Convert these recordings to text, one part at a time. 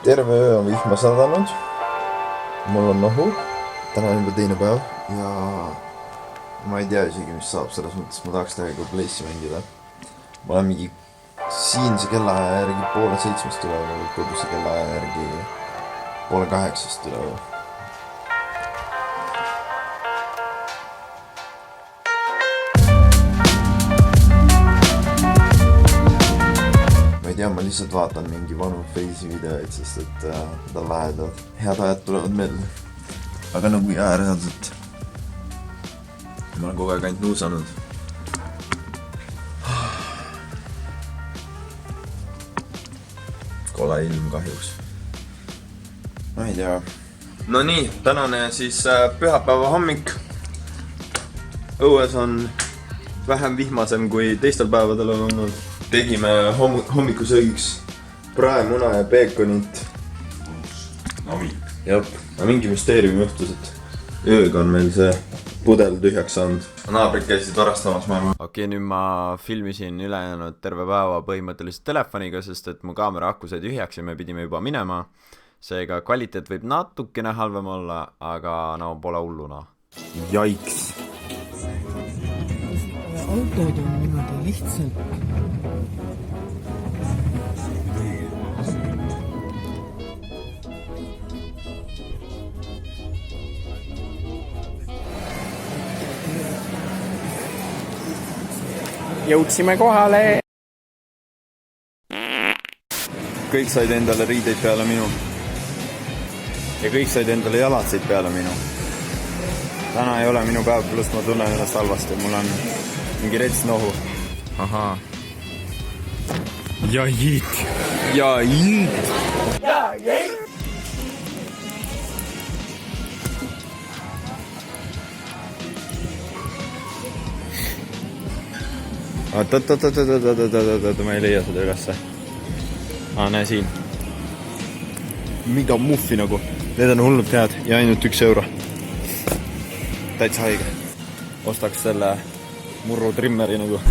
Terve öö on vihma sadanud. Mul on nohu. Täna on juba teine päev ja ma ei tea isegi, mis saab, selles mõttes ma tahaks täiega Place'i mängida. Ma olen mingi siinse kellaaja järgi 6:30 üleval, koduse kellaaja järgi 7:30 üleval. Ma ei tea, ma lihtsalt vaatan mingi vanu Face'i videoid, sest et nad on lahedad. Head ajad tulevad meelde. Aga nagu jää reaalselt. Ma olen kogu aeg ainult nuusanud. Kole ilm kahjuks. Ma ei tea. No nii, tänane siis pühapäeva hommik. Õues on vähem vihmasem kui teistel päevadel on olnud. Tegime hommikusöögiks praemuna ja peekonit. Nami. Jop, mingi müsteerium juhtus, et ööga on meil see pudel tühjaks saanud. Naabrid käisid varastamas, ma arvan. Okei, nüüd ma filmisin ülejäänud terve päeva põhimõtteliselt telefoniga, sest et mu kaamera aku sai tühjaks ja me pidime juba minema. Seega kvaliteet võib natukene halvem olla, aga no pole hulluna. Jaiks! Autod on niimoodi lihtsalt. Jõudsime kohale! Kõik said endale riideid peale minu. Ja kõik said endale jalatsid peale minu. Täna ei ole minu päev, pluss ma tunnen ennast halvasti. Mul on mingi rets nohu. Ahaa. Ja jiit. Ja jiit. Ja jiit. Oot, ma ei leia seda ülesse. Näe siin. Mida muffi nagu. Need on hullult head ja ainult €1. Täitsa haige. Ostaks selle murru trimmeri nagu.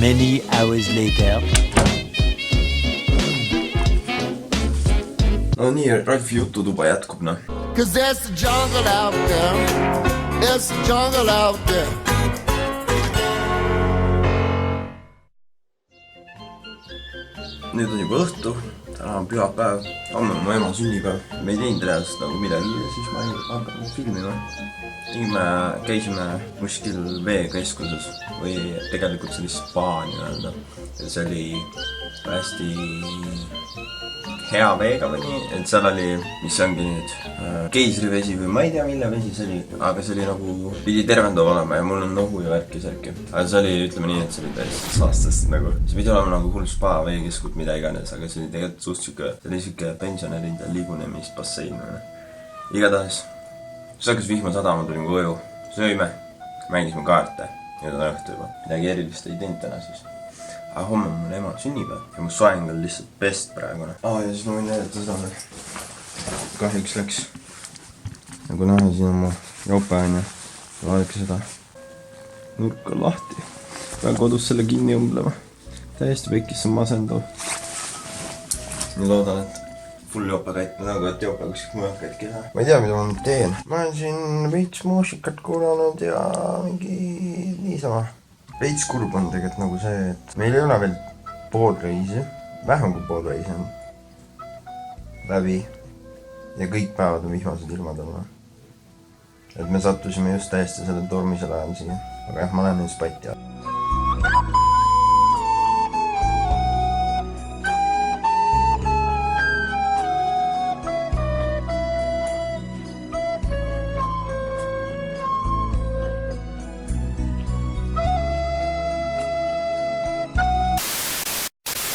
Many hours later. No nii, Ralfi jututuba jätkub, noh. Cause there's the jungle out there. There's the jungle out there. Nüüd on juba õhtu, täna on pühapäev, homme on mu ema sünnipäev. Me ei teinud reaalselt nagu midagi ja siis ma hakkan filmima. Käisime kuskil veekeskuses või tegelikult see oli spa nii-öelda. Ja see oli hästi hea veega või nii, et seal oli, mis ongi nüüd keisrivesi või ma ei tea mille vesi see oli, aga see oli nagu pidi tervendav olema ja mul on nohu ja värki särki. Aga see oli, ütleme nii, et see oli täiesti saastast nagu. See pidi olema nagu hull spa, veekeskud, mida iganes, aga see oli tegelikult suht siuke, see oli siuke pensionäride liigunemisbassein. Igatahes, siis hakkas vihma sadama, tulin koju, sööme, mängisime kaarte, nüüd on õhtu juba. Midagi erilist ei teinud täna siis. Aga homme on mul ema sünnipäev ja mu soeng on lihtsalt best praegune. Ja siis ma võin näidata seda veel. Kahjuks läks. Nagu näha, siin on mu jope on ja vaadake seda. Nurk on lahti. Pean kodus selle kinni õmblema. Täiesti pekis on masendav. Nii loodan, et full jope käitme nagu, et jope kuskil mujalt käitki ei saa. Ma ei tea, mida ma nüüd teen. Ma olen siin veits muusikat kuulanud ja mingi niisama. Veits kurb on tegelikult nagu see, et meil ei ole veel pool reisi, vähem kui pool reisi on läbi ja kõik päevad on vihmased ilmad on. Et me sattusime just täiesti selle tormisel ajal siia, aga jah, ma lähen nüüd spatti all.